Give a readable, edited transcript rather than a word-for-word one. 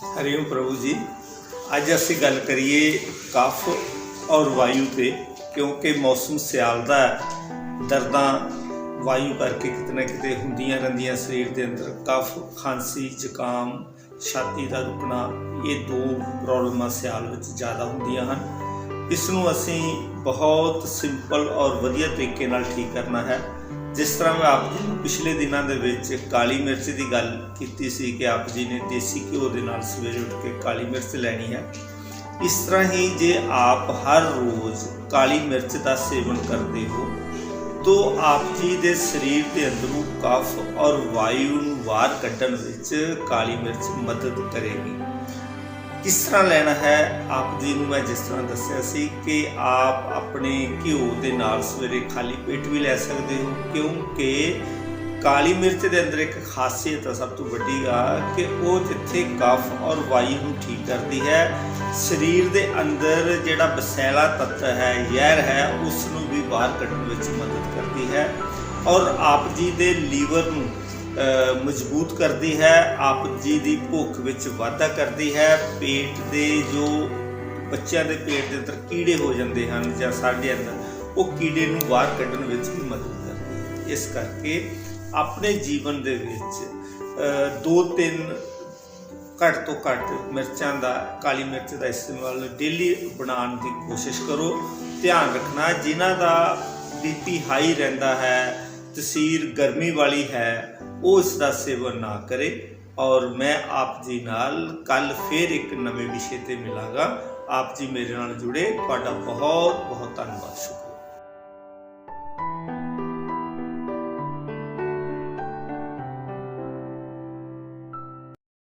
हरिओम प्रभु जी। अज असी गल करिए कफ और वायु पे, क्योंकि मौसम सियाल दा दर्दां वायु करके कितने किते हुंदियां रहिंदियां शरीर के अंदर। कफ, खांसी, जुकाम, छाती का रुकना, ये दो प्रॉब्लमां सियाल विच ज़्यादा हुंदियां हन। इसनूं असीं बहुत सिंपल और वधिया तरीके नाल ठीक करना है। जिस तरह मैं आप जी पिछले दिनों के काली मिर्च की गल की सी कि आप जी ने देसी घ्यो के नाल सवेरे उठ के काली मिर्च लैनी है, इस तरह ही जे आप हर रोज़ काली मिर्च का सेवन करते हो तो आप जी के शरीर के अंदरों कफ और वायु बाहर कढ़न विच काली मिर्च मदद करेगी। किस तरह लेना है आप जी नूं मैं जिस तरह दस्सिया सी कि आप अपने घ्यो के नाल सवेरे खाली पेट भी लै सकते हो, क्योंकि काली मिर्च के अंदर एक खासियत है सब तो वड्डी कि वो जिथे कफ और वायु को ठीक करती है, शरीर के अंदर जिहड़ा बसैला तत्व है, जहर है, उसनूं भी बाहर कढ़न विच मदद करती है और आप जी के लीवर नूं मजबूत करती है, आप जी की भुख विच वाधा करती है। पेट के जो बच्चों के पेट के अंदर कीड़े हो जाते हैं या साढ़े अंदर, वो कीड़े नूं बाहर कढ़न विच भी मदद करती है। इस करके अपने जीवन के विच 2-3 घट तो घट मिर्चों का, काली मिर्च का इस्तेमाल डेली बनाने की कोशिश करो। ध्यान रखना जिन्हों का BP हाई रहिंदा है, तसीर गर्मी वाली है, वो इसका सेवन ना करे। और मैं आप जी नाल कल फिर एक नवे विषय ते मिलांगा। आप जी मेरे नाल जुड़े, तुहाडा बहुत बहुत धन्यवाद। शुक्रिया।